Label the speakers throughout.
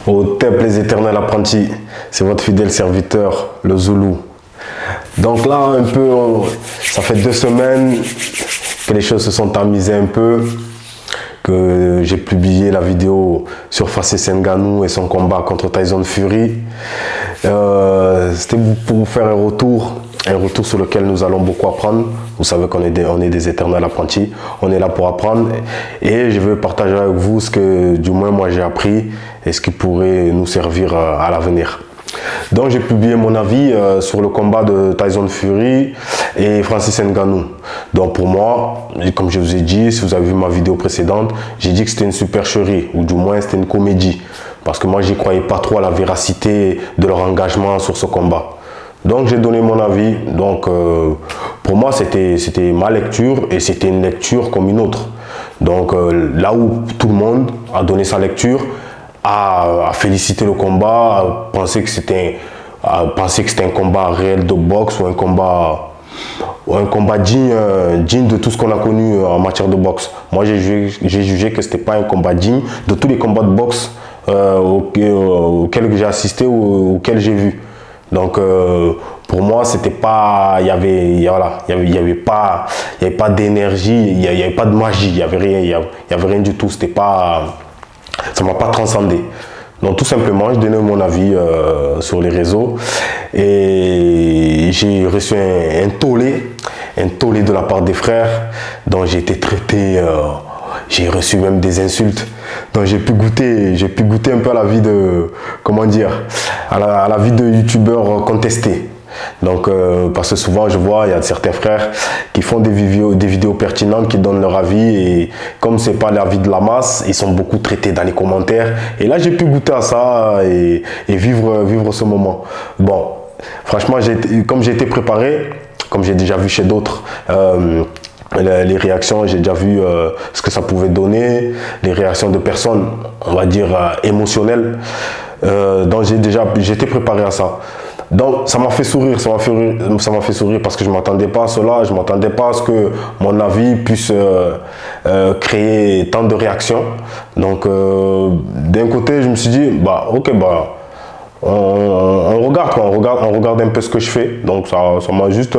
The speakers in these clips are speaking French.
Speaker 1: Au Temple les éternels apprentis, c'est votre fidèle serviteur, le Zoulou. Donc là, un peu, ça fait 2 semaines que les choses se sont tamisées un peu, que j'ai publié la vidéo sur Francis Ngannou et son combat contre Tyson Fury. C'était pour vous faire un retour sur lequel nous allons beaucoup apprendre. Vous savez qu'on est des éternels apprentis, on est là pour apprendre et je veux partager avec vous ce que du moins moi j'ai appris et ce qui pourrait nous servir à l'avenir. Donc j'ai publié mon avis sur le combat de Tyson Fury et Francis Ngannou. Donc pour moi, comme je vous ai dit, si vous avez vu ma vidéo précédente, j'ai dit que c'était une supercherie ou du moins c'était une comédie. Parce que moi j'y croyais pas trop à la véracité de leur engagement sur ce combat. Donc j'ai donné mon avis. Donc pour moi c'était ma lecture et c'était une lecture comme une autre. Donc là où tout le monde a donné sa lecture, a félicité le combat, a pensé que c'était un combat réel de boxe ou un combat digne de tout ce qu'on a connu en matière de boxe. Moi j'ai jugé que c'était pas un combat digne de tous les combats de boxe auxquels j'ai assisté ou auxquels j'ai vu. Donc pour moi c'était pas, il y avait pas d'énergie, il y avait pas de magie, il y avait rien du tout, c'était pas, ça m'a pas transcendé. Donc tout simplement je donnais mon avis sur les réseaux et j'ai reçu un tollé de la part des frères dont j'ai été traité, j'ai reçu même des insultes. Donc j'ai pu goûter un peu à la vie de, comment dire, à la vie de youtubeur contesté. Donc parce que souvent je vois, il y a certains frères qui font des vidéos pertinentes, qui donnent leur avis et comme c'est pas l'avis de la masse, ils sont beaucoup traités dans les commentaires. Et là j'ai pu goûter à ça et vivre ce moment. Bon, franchement comme j'ai été préparé, comme j'ai déjà vu chez d'autres, les réactions, j'ai déjà vu ce que ça pouvait donner, les réactions de personnes, on va dire émotionnelles. Donc j'étais préparé à ça. Donc ça m'a fait sourire, parce que je ne m'attendais pas à cela, je ne m'attendais pas à ce que mon avis puisse créer tant de réactions. Donc d'un côté je me suis dit, on regarde un peu ce que je fais. Donc ça m'a juste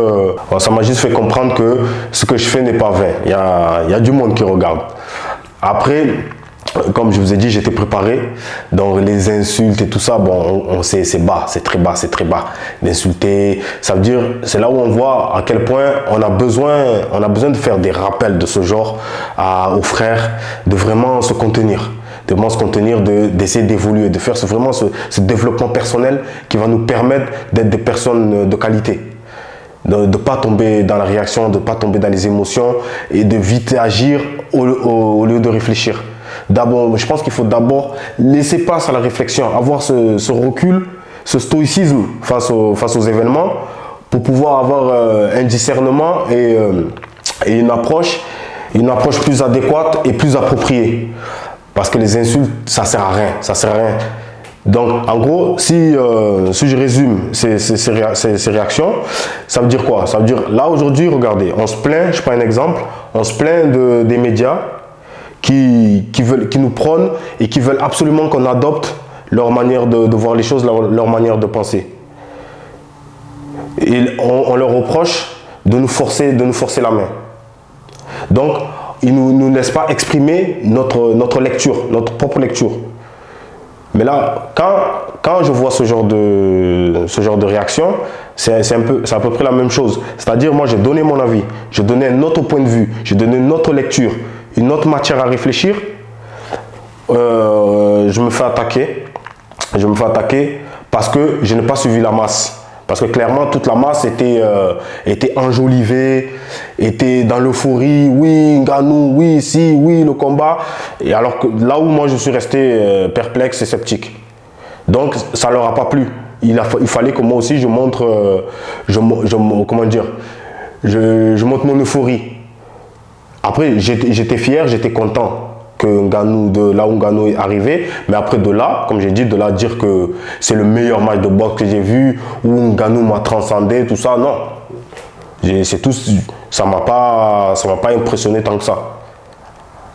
Speaker 1: fait comprendre que ce que je fais n'est pas vain. Il y a du monde qui regarde. Après, comme je vous ai dit, j'étais préparé. Donc les insultes et tout ça, bon, on sait, c'est bas, c'est très bas. D'insulter, ça veut dire, c'est là où on voit à quel point on a besoin de faire des rappels de ce genre aux frères, de vraiment se contenir. D'essayer d'évoluer, de faire vraiment ce développement personnel qui va nous permettre d'être des personnes de qualité. De ne pas tomber dans la réaction, de ne pas tomber dans les émotions et de vite agir au lieu de réfléchir. D'abord, je pense qu'il faut d'abord laisser place à la réflexion, avoir ce recul, ce stoïcisme face aux événements pour pouvoir avoir un discernement et une approche plus adéquate et plus appropriée. Parce que les insultes, ça sert à rien. Donc, en gros, si je résume ces réactions, ça veut dire quoi? Ça veut dire, là, aujourd'hui, regardez, on se plaint, je prends un exemple, on se plaint des médias qui nous prônent et qui veulent absolument qu'on adopte leur manière de voir les choses, leur manière de penser. Et on leur reproche de nous forcer la main. Donc, ils ne nous laissent pas exprimer notre lecture, notre propre lecture. Mais là, quand je vois ce genre de réaction, c'est à peu près la même chose. C'est-à-dire, moi, j'ai donné mon avis, j'ai donné un autre point de vue, j'ai donné une autre lecture, une autre matière à réfléchir. Je me fais attaquer parce que je n'ai pas suivi la masse. Parce que clairement, toute la masse était enjolivée, était dans l'euphorie. Oui, Ngannou, oui, le combat. Et alors que là où moi je suis resté perplexe et sceptique. Donc ça leur a pas plu. Il fallait que moi aussi je montre, je montre mon euphorie. Après, j'étais fier, j'étais content que Ngannou, de là où Ngannou est arrivé, mais après de là, comme j'ai dit, de là dire que c'est le meilleur match de boxe que j'ai vu, où Ngannou m'a transcendé, tout ça, non. Ça m'a pas impressionné tant que ça.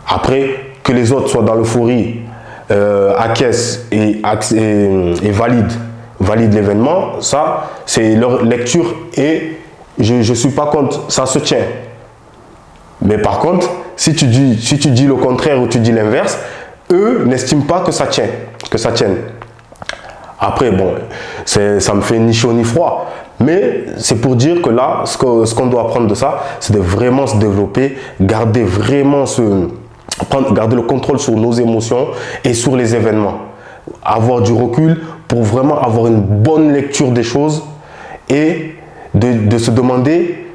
Speaker 1: Après, que les autres soient dans l'euphorie, acquiescent et valident l'événement, ça, c'est leur lecture et je ne suis pas contre, ça se tient. Mais par contre, si tu dis le contraire ou tu dis l'inverse, eux n'estiment pas que ça tienne. Après, bon, ça me fait ni chaud ni froid. Mais c'est pour dire que là, ce qu'on doit apprendre de ça, c'est de vraiment se développer, garder le contrôle sur nos émotions et sur les événements. Avoir du recul pour vraiment avoir une bonne lecture des choses et de se demander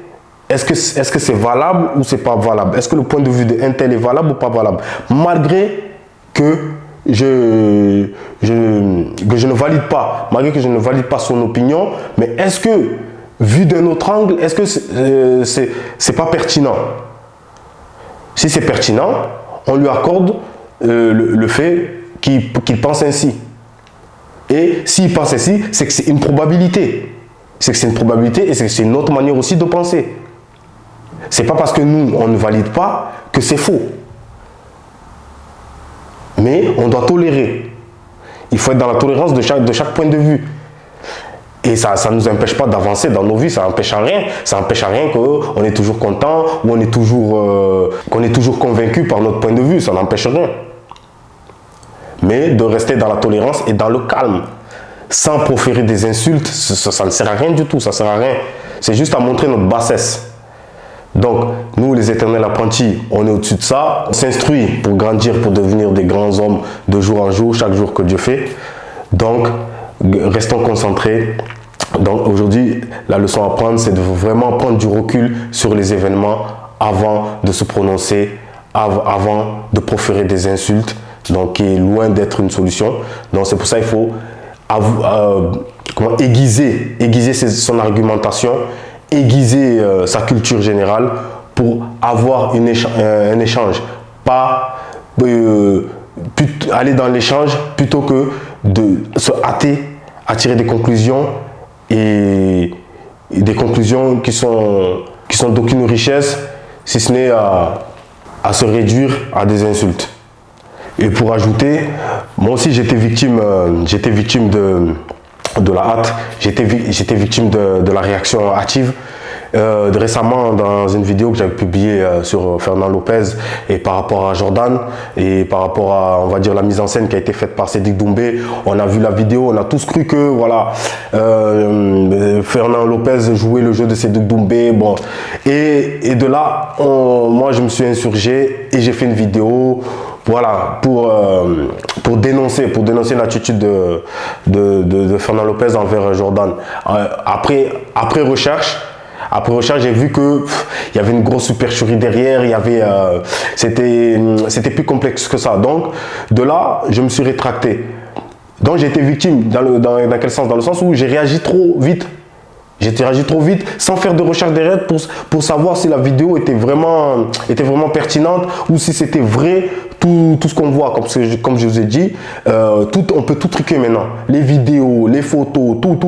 Speaker 1: est-ce que c'est valable ou c'est pas valable? Est-ce que le point de vue d'un tel est valable ou pas valable? Malgré que je ne valide pas, malgré que je ne valide pas son opinion, mais est-ce que, vu d'un autre angle, est-ce que c'est pas pertinent? Si c'est pertinent, on lui accorde le fait qu'il pense ainsi. Et s'il pense ainsi, c'est que c'est une probabilité. C'est que c'est une probabilité et c'est que c'est une autre manière aussi de penser. C'est pas parce que nous, on ne valide pas que c'est faux. Mais on doit tolérer. Il faut être dans la tolérance de chaque point de vue. Et ça ne nous empêche pas d'avancer dans nos vies, ça n'empêche à rien. Ça n'empêche à rien qu'on est toujours content ou qu'on est toujours convaincu par notre point de vue, ça n'empêche rien. Mais de rester dans la tolérance et dans le calme. Sans proférer des insultes, ça ne sert à rien du tout, ça ne sert à rien. C'est juste à montrer notre bassesse. Donc, nous, les éternels apprentis, on est au-dessus de ça. On s'instruit pour grandir, pour devenir des grands hommes de jour en jour, chaque jour que Dieu fait. Donc, restons concentrés. Donc, aujourd'hui, la leçon à prendre, c'est de vraiment prendre du recul sur les événements avant de se prononcer, avant de proférer des insultes, donc qui est loin d'être une solution. Donc, c'est pour ça qu'il faut aiguiser son argumentation, aiguiser sa culture générale pour avoir un échange, pas aller dans l'échange plutôt que de se hâter à tirer des conclusions et des conclusions qui sont d'aucune richesse, si ce n'est à se réduire à des insultes. Et pour ajouter, moi aussi j'étais victime de la hâte, j'étais victime de la réaction hâtive. Récemment, dans une vidéo que j'avais publiée sur Fernand Lopez et par rapport à Jordan et par rapport à, on va dire, la mise en scène qui a été faite par Cédric Doumbé, on a vu la vidéo, on a tous cru que voilà, Fernand Lopez jouait le jeu de Cédric Doumbé, bon, et de là, moi je me suis insurgé et j'ai fait une vidéo. Voilà, pour dénoncer l'attitude de Fernand Lopez envers Jordan. Après recherche, j'ai vu que il y avait une grosse supercherie derrière, c'était plus complexe que ça. Donc, de là, je me suis rétracté. Donc, j'ai été victime, dans quel sens? Dans le sens où j'ai réagi trop vite. J'ai réagi trop vite sans faire de recherche derrière pour savoir si la vidéo était vraiment pertinente ou si c'était vrai tout ce qu'on voit. Comme je vous ai dit, on peut tout truquer maintenant. Les vidéos, les photos, tout,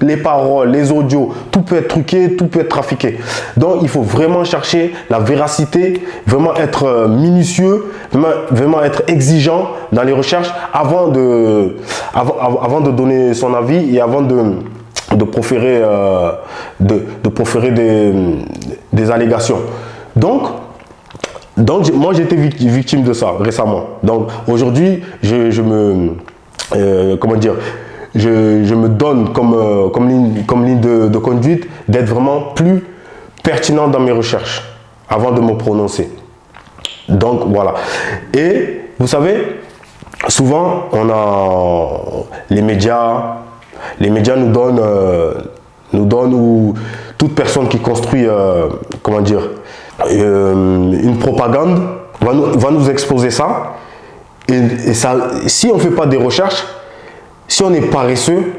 Speaker 1: les paroles, les audios, tout peut être truqué, tout peut être trafiqué. Donc il faut vraiment chercher la véracité, vraiment être minutieux, vraiment être exigeant dans les recherches avant de donner son avis et avant de proférer des allégations. Donc moi j'ai été victime de ça récemment. Donc aujourd'hui je me donne comme ligne de conduite d'être vraiment plus pertinent dans mes recherches avant de me prononcer. Donc voilà. Et vous savez, souvent on a les médias nous donnent ou toute personne qui construit une propagande va nous exposer ça et ça, si on ne fait pas des recherches, si on est paresseux,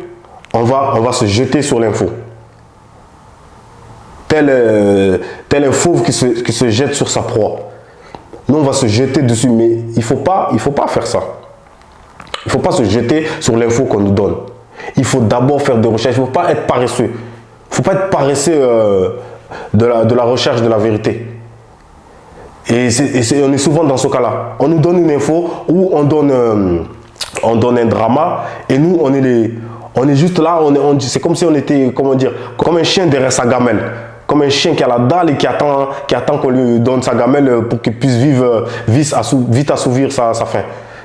Speaker 1: on va se jeter sur l'info. Tel un fauve qui se jette sur sa proie. Nous on va se jeter dessus, mais il faut pas faire ça. Il ne faut pas se jeter sur l'info qu'on nous donne. Il faut d'abord faire des recherches. Il ne faut pas être paresseux. Il ne faut pas être paresseux de la recherche de la vérité. Et on est souvent dans ce cas-là. On nous donne une info ou on donne un drama et nous, on est juste là, c'est comme si on était, comment dire, comme un chien derrière sa gamelle. Comme un chien qui a la dalle et qui attend qu'on lui donne sa gamelle pour qu'il puisse vivre vite assouvir sa faim.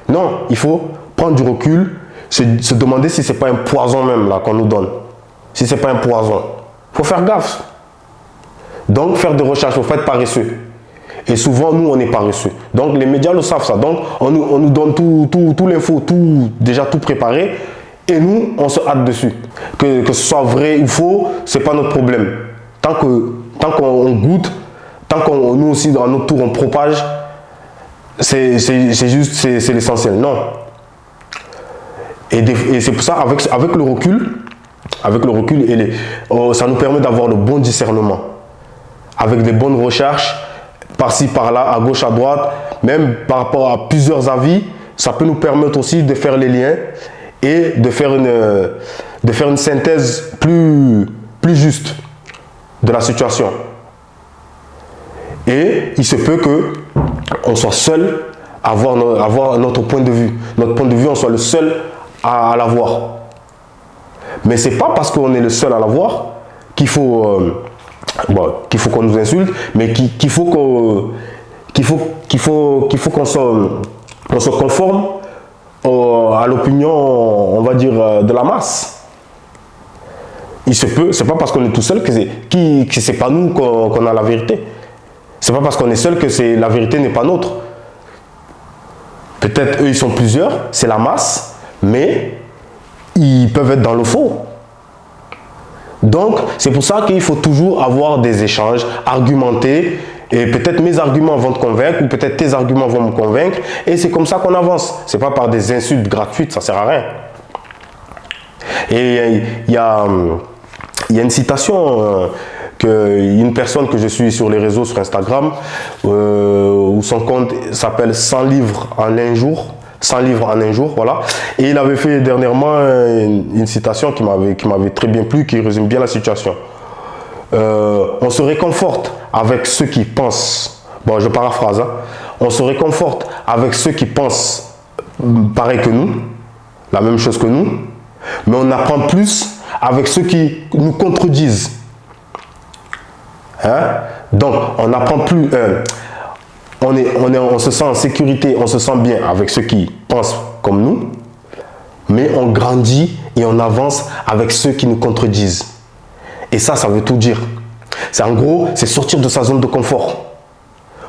Speaker 1: Non, il faut prendre du recul, se demander si ce n'est pas un poison même là qu'on nous donne. Si ce n'est pas un poison. Il faut faire gaffe. Donc, faire des recherches, il faut être paresseux. Et souvent, nous, on est paresseux. Donc, les médias le savent ça. Donc, on nous donne tout l'info, déjà tout préparé. Et nous, on se hâte dessus. Que ce soit vrai ou faux, ce n'est pas notre problème. Tant qu'on goûte, tant qu'on nous aussi, dans notre tour, on propage, c'est l'essentiel. Non. Et c'est pour ça, avec le recul, ça nous permet d'avoir le bon discernement. Avec des bonnes recherches, par-ci, par-là, à gauche, à droite, même par rapport à plusieurs avis, ça peut nous permettre aussi de faire les liens et de faire une synthèse plus juste de la situation. Et il se peut qu'on soit seul à avoir notre point de vue. Notre point de vue, on soit le seul à l'avoir. Mais ce n'est pas parce qu'on est le seul à l'avoir qu'il faut qu'on nous insulte, mais qu'il faut qu'on se conforme à l'opinion, on va dire, de la masse. Il se peut, c'est pas parce qu'on est tout seul que c'est pas nous qu'on a la vérité. C'est pas parce qu'on est seul que la vérité n'est pas nôtre. Peut-être eux ils sont plusieurs, c'est la masse, mais ils peuvent être dans le faux. Donc c'est pour ça qu'il faut toujours avoir des échanges, argumenter, et peut-être mes arguments vont te convaincre, ou peut-être tes arguments vont me convaincre, et c'est comme ça qu'on avance. C'est pas par des insultes gratuites, ça sert à rien. Et il y a une citation une personne que je suis sur les réseaux, sur Instagram, où son compte s'appelle 100 livres en un jour. 100 livres en un jour, voilà. Et il avait fait dernièrement une citation qui m'avait très bien plu, qui résume bien la situation. On se réconforte avec ceux qui pensent, bon je paraphrase, hein. On se réconforte avec ceux qui pensent pareil que nous, la même chose que nous, mais on apprend plus avec ceux qui nous contredisent. Hein? Donc, on n'apprend plus, on se sent en sécurité, on se sent bien avec ceux qui pensent comme nous, mais on grandit et on avance avec ceux qui nous contredisent. Et ça veut tout dire. En gros, c'est sortir de sa zone de confort.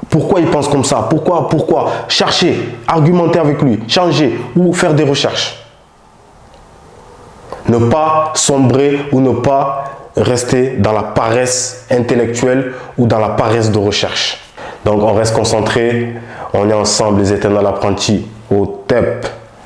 Speaker 1: Pourquoi il pense comme ça? Pourquoi? Chercher, argumenter avec lui, changer ou faire des recherches. Ne pas sombrer ou ne pas rester dans la paresse intellectuelle ou dans la paresse de recherche. Donc on reste concentré, on est ensemble les éternels apprentis au TEP.